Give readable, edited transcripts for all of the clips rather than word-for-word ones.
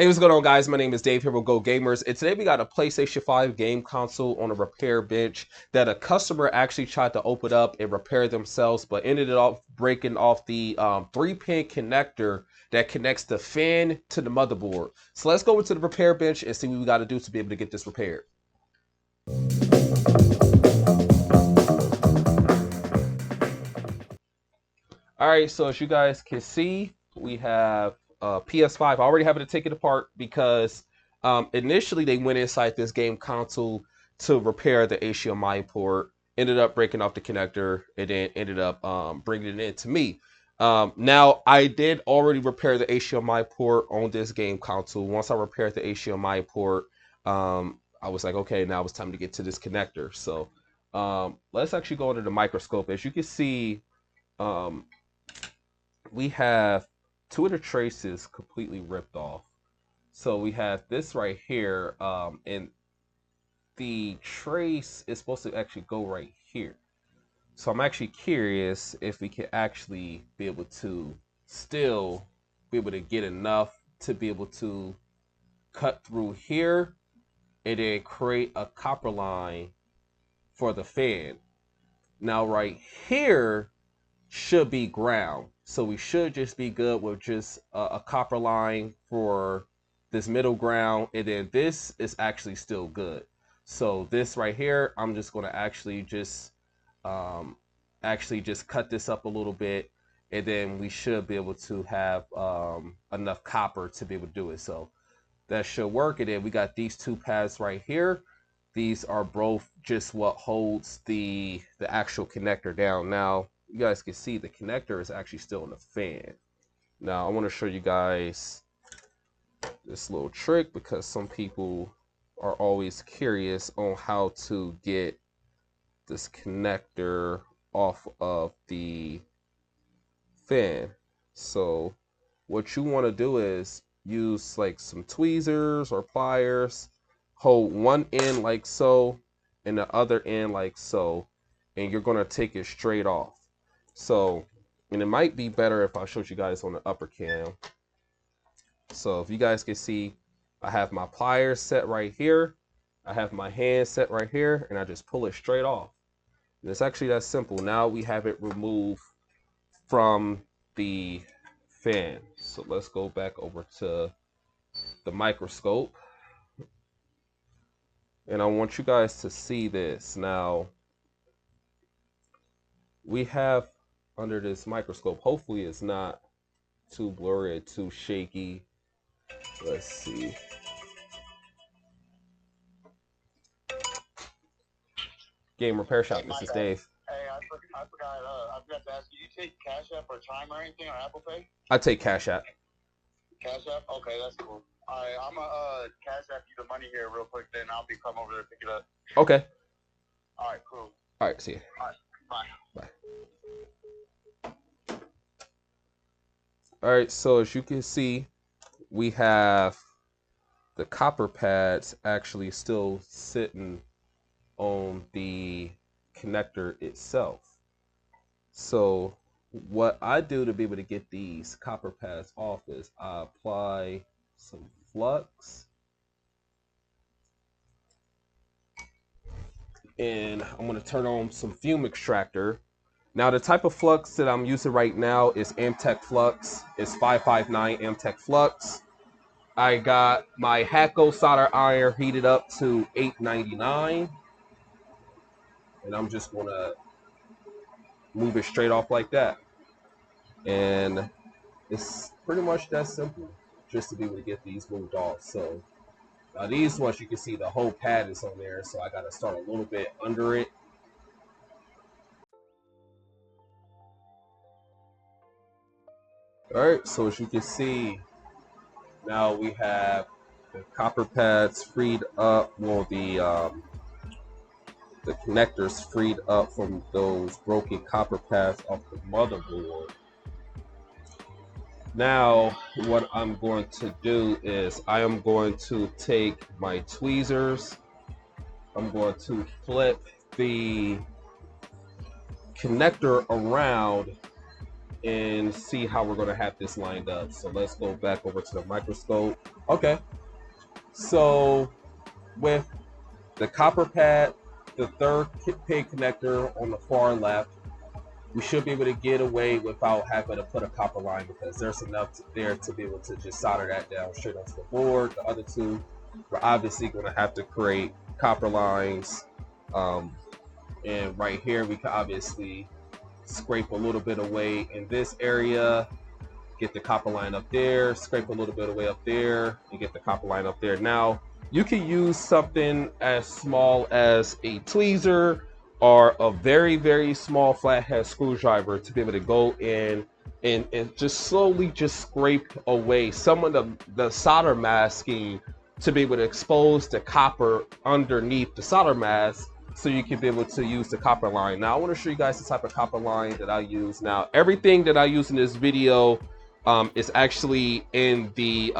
Hey, what's going on, guys? My name is Dave here with Go Gamers, and today we got a PlayStation 5 game console on a repair bench that a customer actually tried to open up and repair themselves, but ended up breaking off the 3-pin connector that connects the fan to the motherboard. So let's go into the repair bench and see what we got to do to be able to get this repaired. All right, so as you guys can see, we have PS5. I already have it to take it apart because initially they went inside this game console to repair the HDMI port, ended up breaking off the connector, and then ended up bringing it in to me. Now, I did already repair the HDMI port on this game console. Once I repaired the HDMI port, I was like, okay, now it's time to get to this connector. So let's actually go into the microscope. As you can see, we have two of the traces completely ripped off. So we have this right here, and the trace is supposed to actually go right here. So I'm actually curious if we can actually be able to still be able to get enough to be able to cut through here and then create a copper line for the fan. Now right here should be ground. So we should just be good with just a copper line for this middle ground. And then this is actually still good. So this right here, I'm just going to actually just cut this up a little bit. And then we should be able to have enough copper to be able to do it. So that should work. And then we got these two pads right here. These are both just what holds the actual connector down. Now, you guys can see the connector is actually still in the fan. Now, I want to show you guys this little trick because some people are always curious on how to get this connector off of the fan. So what you want to do is use like some tweezers or pliers, hold one end like so and the other end like so, and you're going to take it straight off. So, and it might be better if I showed you guys on the upper cam. So if you guys can see, I have my pliers set right here. I have my hand set right here, and I just pull it straight off. And it's actually that simple. Now we have it removed from the fan. So let's go back over to the microscope. And I want you guys to see this. Now, we have under this microscope, hopefully it's not too blurry or too shaky. Let's see. Game Repair Shop, this is Dave. Hey, I forgot to ask you, take Cash App or Chime or anything, or Apple Pay? I take Cash App. Cash App? Okay, that's cool. All right, I'm going to Cash App you the money here real quick, then I'll come over there to pick it up. Okay. All right, cool. All right, see you. All right, bye. Bye. All right, so as you can see, we have the copper pads actually still sitting on the connector itself. So what I do to be able to get these copper pads off is I apply some flux, and I'm going to turn on some fume extractor. Now, the type of flux that I'm using right now is Amtech Flux. It's 559 Amtech Flux. I got my Hakko solder iron heated up to 899. And I'm just going to move it straight off like that. And it's pretty much that simple, just to be able to get these moved off. So now these ones, you can see the whole pad is on there. So I got to start a little bit under it. All right, so as you can see, now we have the copper pads freed up, well, the connectors freed up from those broken copper pads off the motherboard. Now, what I'm going to do is I am going to take my tweezers. I'm going to flip the connector around and see how we're going to have this lined up. So let's go back over to the microscope. Okay, so with the copper pad, the third pin connector on the far left, we should be able to get away without having to put a copper line, because there's enough there to be able to just solder that down straight onto the board. The other two, we're obviously going to have to create copper lines. And right here, we can obviously scrape a little bit away in this area, get the copper line up there, scrape a little bit away up there, and get the copper line up there. Now, you can use something as small as a tweezer or a very, very small flathead screwdriver to be able to go in and just slowly just scrape away some of the solder masking to be able to expose the copper underneath the solder mask, so you can be able to use the copper line. Now, I want to show you guys the type of copper line that I use. Now, everything that I use in this video is actually in the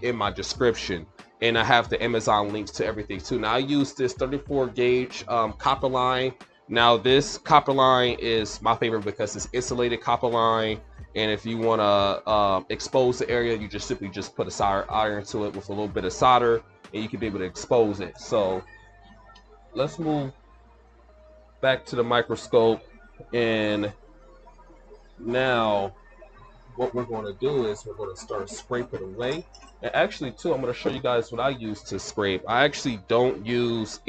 in my description, and I have the Amazon links to everything too. Now, I use this 34 gauge copper line. Now, this copper line is my favorite because it's insulated copper line, and if you want to expose the area, you just simply just put a solder iron to it with a little bit of solder, and you can be able to expose it. So let's move back to the microscope, and now what we're going to do is we're going to start scraping away. And actually too, I'm going to show you guys what I use to scrape. I actually don't use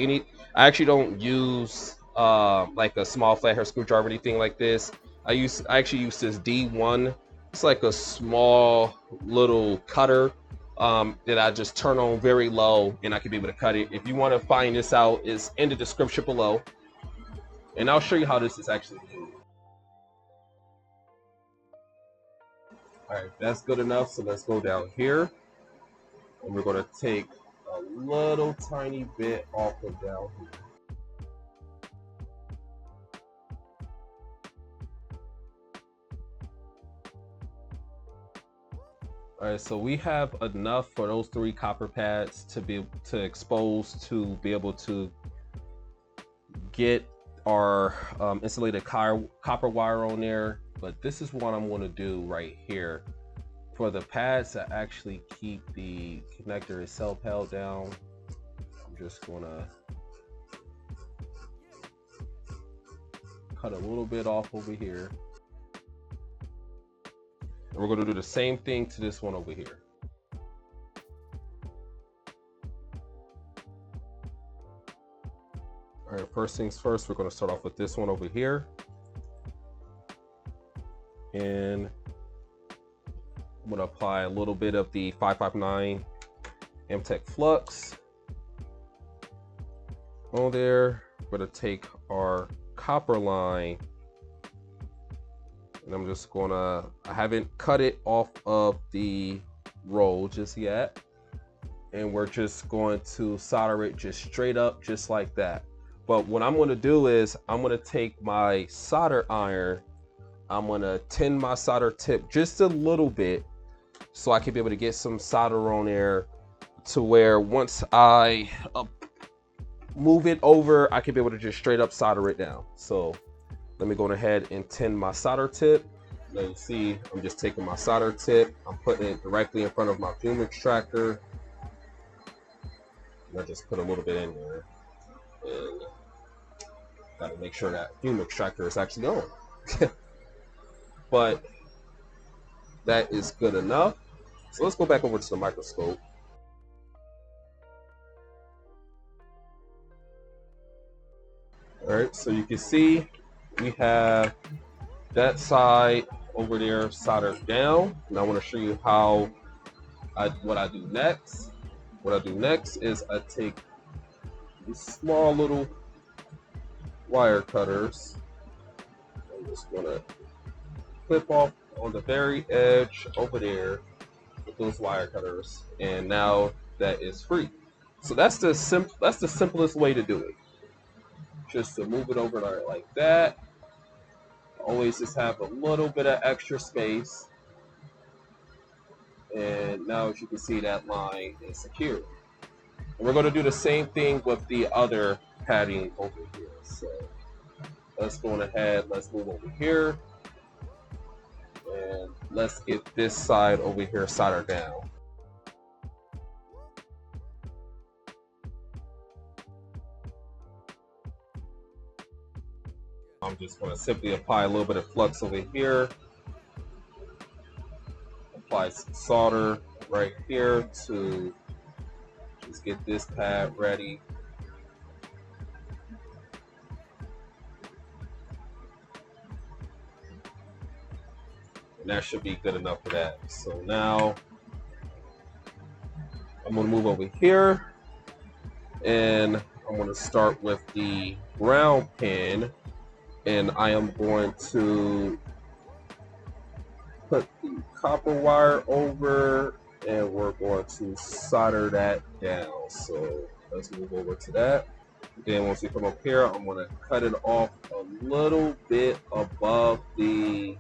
like a small flathead screwdriver or anything like this. I actually use this D1. It's like a small little cutter that I just turn on very low, and I can be able to cut it. If you want to find this out, it's in the description below, and I'll show you how this is actually done. All right, that's good enough. So let's go down here, and we're going to take a little tiny bit off of down here. All right, so we have enough for those 3 copper pads to be expose to be able to get our insulated copper wire on there. But this is what I'm going to do right here for the pads that actually keep the connector itself held down. I'm just going to cut a little bit off over here. And we're going to do the same thing to this one over here. All right, first things first, we're going to start off with this one over here. And I'm going to apply a little bit of the 559 MTech Flux on there. We're going to take our copper line, and I'm just gonna, I haven't cut it off of the roll just yet, and we're just going to solder it just straight up, just like that. But what I'm going to do is I'm going to take my solder iron, I'm going to tin my solder tip just a little bit so I can be able to get some solder on there, to where once I move it over, I can be able to just straight up solder it down. So let me go ahead and tin my solder tip. Now you see, I'm just taking my solder tip, I'm putting it directly in front of my fume extractor. And I just put a little bit in there. And gotta make sure that fume extractor is actually on. But that is good enough. So let's go back over to the microscope. All right, so you can see we have that side over there soldered down. And I want to show you how what I do next. What I do next is I take these small little wire cutters. I'm just gonna clip off on the very edge over there with those wire cutters, and now that is free. So that's the simplest way to do it. Just to move it over like that. Always just have a little bit of extra space, and now as you can see, that line is secure. And we're going to do the same thing with the other padding over here. So let's go ahead, let's move over here. And let's get this side over here soldered down. I'm just going to simply apply a little bit of flux over here. Apply some solder right here to just get this pad ready. And that should be good enough for that. So now I'm going to move over here and I'm going to start with the ground pin, and I am going to put the copper wire over and we're going to solder that down. So let's move over to that. Then once we come up here, I'm going to cut it off a little bit above the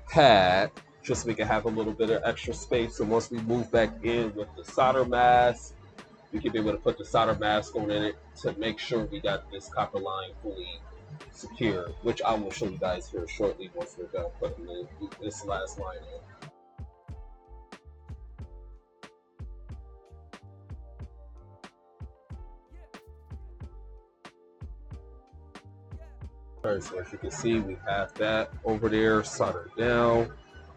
pad just so we can have a little bit of extra space. And once we move back in with the solder mask, we can be able to put the solder mask on in it to make sure we got this copper line fully secure, which I will show you guys here shortly once we're done putting this last line in. Alright, so as you can see, we have that over there soldered down.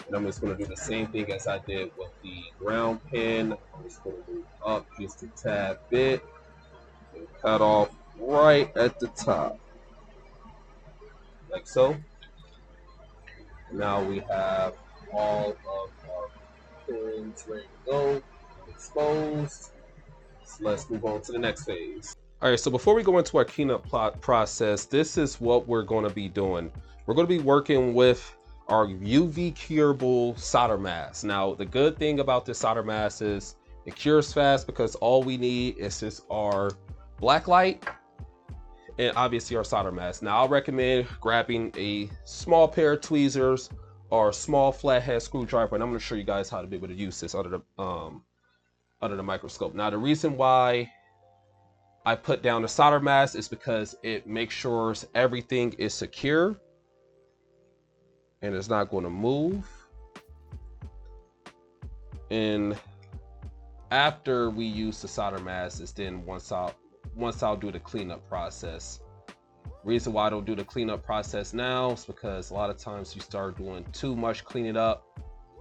And I'm just going to do the same thing as I did with the ground pin. I'm just going to move up just a tad bit and cut off right at the top, like so. Now we have all of our pins ready to go, exposed. So let's move on to the next phase. All right, so before we go into our cleanup process, this is what we're going to be doing. We're going to be working with our UV curable solder mask. Now, the good thing about this solder mask is it cures fast because all we need is just our black light and obviously our solder mask. Now, I'll recommend grabbing a small pair of tweezers or a small flathead screwdriver, and I'm going to show you guys how to be able to use this under the microscope. Now, the reason why I put down the solder mask is because it makes sure everything is secure and it's not going to move. And after we use the solder mask is then once I'll do the cleanup process. Reason why I don't do the cleanup process now is because a lot of times you start doing too much cleaning up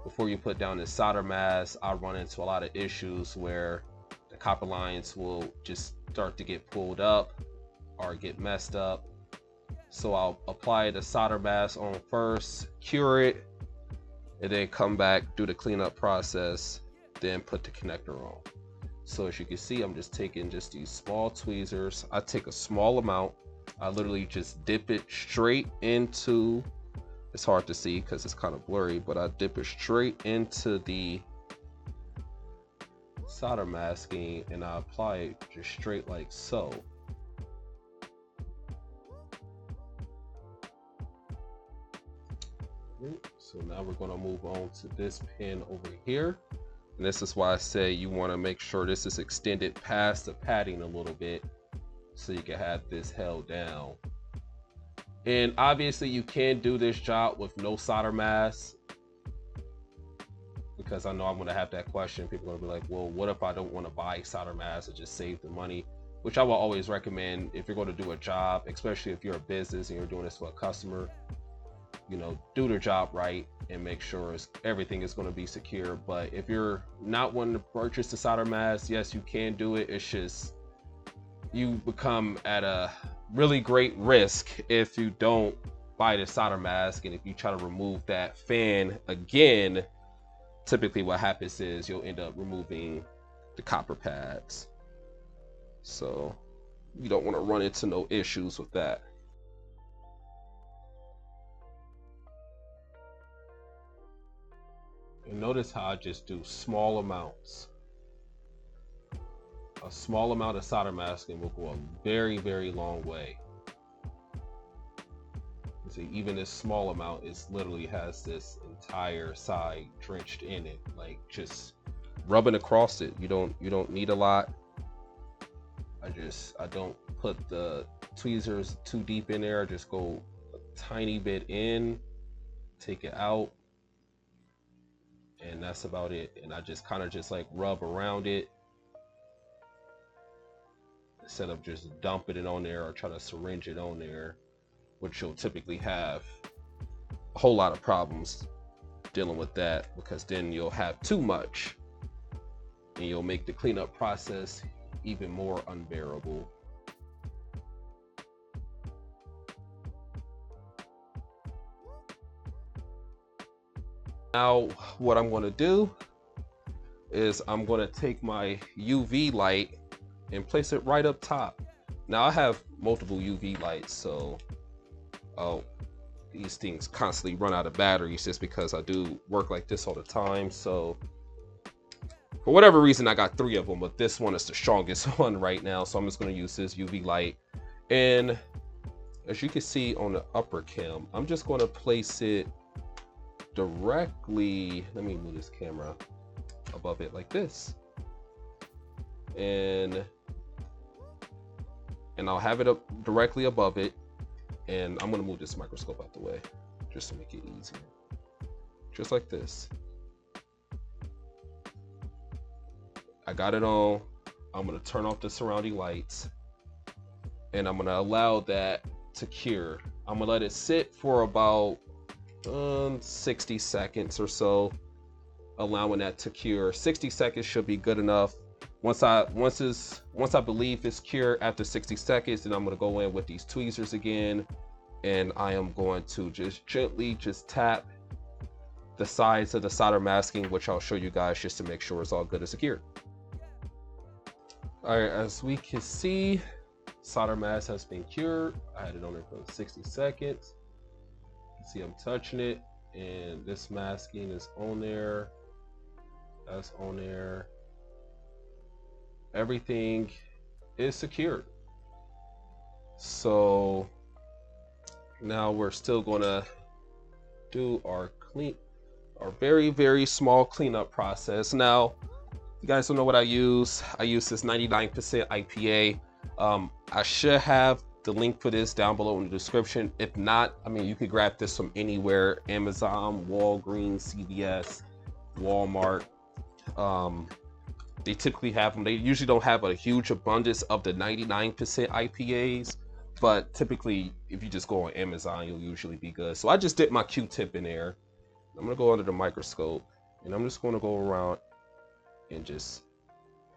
before you put down the solder mask. I run into a lot of issues where the copper lines will just start to get pulled up or get messed up. So I'll apply the solder mask on first, cure it, and then come back, do the cleanup process, then put the connector on. So as you can see, I'm just taking just these small tweezers. I take a small amount. I literally just dip it straight into, it's hard to see because it's kind of blurry, but I dip it straight into the solder masking and I apply it just straight like so. So now we're going to move on to this pin over here. And this is why I say you want to make sure this is extended past the padding a little bit so you can have this held down. And obviously you can do this job with no solder mask, because I know I'm going to have that question. People are going to be like, well, what if I don't want to buy solder masks or just save the money? Which I will always recommend if you're going to do a job, especially if you're a business and you're doing this for a customer, you know, do the job right and make sure everything is going to be secure. But if you're not wanting to purchase the solder mask, yes, you can do it. It's just you become at a really great risk if you don't buy the solder mask. And if you try to remove that fan again, typically what happens is you'll end up removing the copper pads. So you don't want to run into no issues with that. And notice how I just do small amounts. A small amount of solder masking will go a very, very long way. You see, even this small amount literally has this entire side drenched in it, like just rubbing across it. You don't need a lot. I don't put the tweezers too deep in there. I just go a tiny bit in take it out, and that's about it. And I just kind of just like rub around it instead of just dumping it on there or try to syringe it on there, which you'll typically have a whole lot of problems dealing with that, because then you'll have too much and you'll make the cleanup process even more unbearable. Now what I'm going to do is I'm going to take my UV light and place it right up top. Now I have multiple UV lights, so these things constantly run out of batteries just because I do work like this all the time. So for whatever reason I got 3 of them, but this one is the strongest one right now, so I'm just going to use this UV light. And as you can see on the upper cam, I'm just going to place it directly, let me move this camera, above it like this, and I'll have it up directly above it. And I'm going to move this microscope out the way just to make it easier, just like this. I got it on. I'm going to turn off the surrounding lights, and I'm going to allow that to cure. I'm going to let it sit for about 60 seconds or so, allowing that to cure. 60 seconds should be good enough. Once I believe it's cured after 60 seconds, then I'm going to go in with these tweezers again, and I am going to just gently just tap the sides of the solder masking, which I'll show you guys just to make sure it's all good and secure. All right, as we can see, solder mask has been cured. I had it on there for 60 seconds. You can see I'm touching it, and this masking is on there. That's on there. Everything is secured. So now we're still gonna do our very, very small cleanup process. Now, you guys don't know what I use. I use this 99% IPA. I should have the link for this down below in the description. If not, I mean, you could grab this from anywhere: Amazon, Walgreens, CVS, Walmart. They typically have them. They usually don't have a huge abundance of the 99% IPAs, but typically if you just go on Amazon, you'll usually be good. So I just dipped my Q-tip in there. I'm gonna go under the microscope, and I'm just gonna go around and just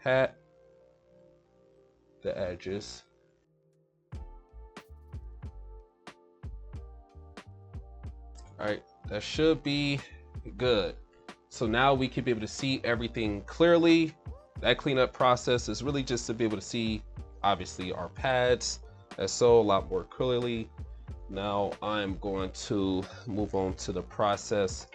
pat the edges. All right, that should be good. So now we can be able to see everything clearly. That cleanup process is really just to be able to see, obviously, our pads. That's so a lot more clearly. Now I'm going to move on to the process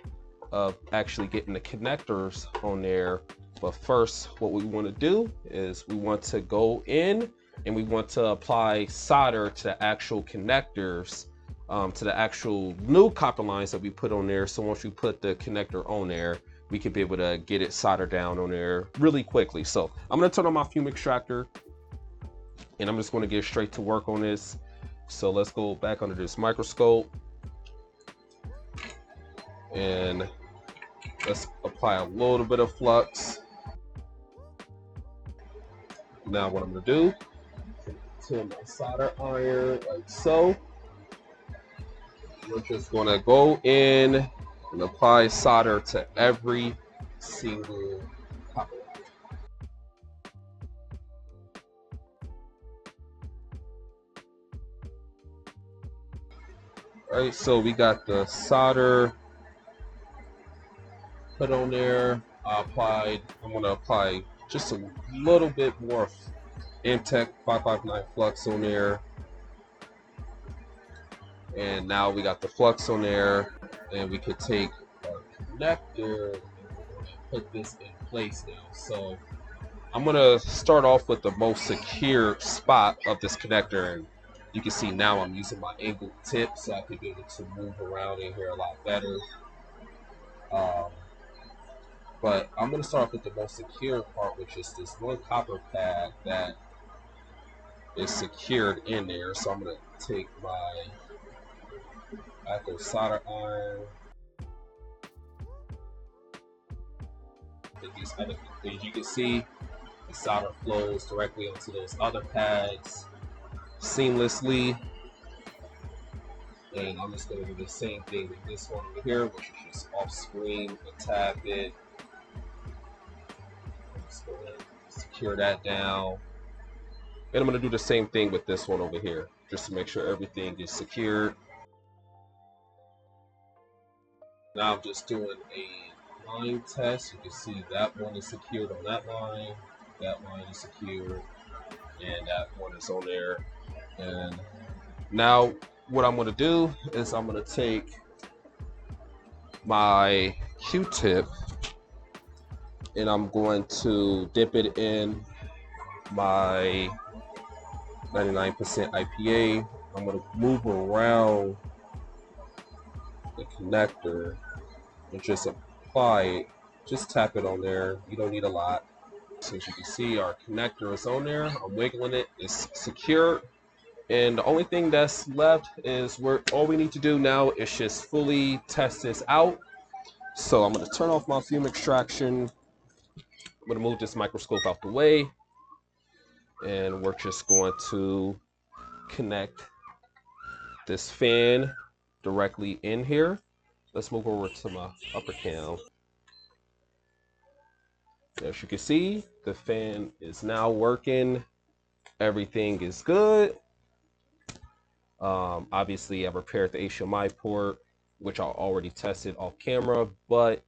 of actually getting the connectors on there. But first, what we want to do is we want to go in and we want to apply solder to the actual connectors, to the actual new copper lines that we put on there. So once you put the connector on there, we can be able to get it soldered down on there really quickly. So I'm going to turn on my fume extractor, and I'm just going to get straight to work on this. So let's go back under this microscope, and let's apply a little bit of flux. Now what I'm going to do, to my solder iron like so. We're just going to go in and apply solder to every single copper line. All right, so we got the solder put on there. I'm going to apply just a little bit more Intech 559 flux on there. And now we got the flux on there, and we could take our connector and put this in place now. So I'm gonna start off with the most secure spot of this connector, and you can see now I'm using my angled tip so I can be able to move around in here a lot better. But I'm gonna start off with the most secure part, which is this one copper pad that is secured in there. So I'm gonna take my solder iron, As you can see, the solder flows directly onto those other pads seamlessly. And I'm just going to do the same thing with this one over here, which is just off screen and tap it. I'm just going to secure that down. And I'm going to do the same thing with this one over here, just to make sure everything is secured. Now I'm just doing a line test. You can see that one is secured on that line is secured, and that one is on there. And now what I'm going to do is I'm going to take my Q-tip and I'm going to dip it in my 99% IPA. I'm going to move around the connector and just apply it. Just tap it on there. You don't need a lot. So as you can see, our connector is on there. I'm wiggling it. It's secure. And the only thing that's left is all we need to do now is just fully test this out. So I'm going to turn off my fume extraction. I'm going to move this microscope out the way. And we're just going to connect this fan directly in here. Let's move over to my upper cam. As you can see, the fan is now working. Everything is good. Obviously, I repaired the HDMI port, which I already tested off camera, but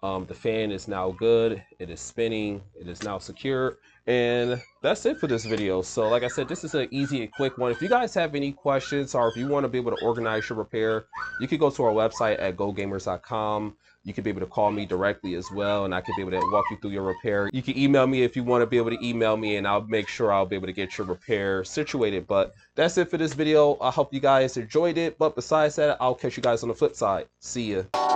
the fan is now good. It is spinning. It is now secure. And that's it for this video. So like I said, this is an easy and quick one. If you guys have any questions or if you want to be able to organize your repair, you can go to our website at gogamers.com. You can be able to call me directly as well, and I can be able to walk you through your repair. You can email me if you want to be able to email me, and I'll make sure I'll be able to get your repair situated. But that's it for this video. I hope you guys enjoyed it. But besides that, I'll catch you guys on the flip side. See ya.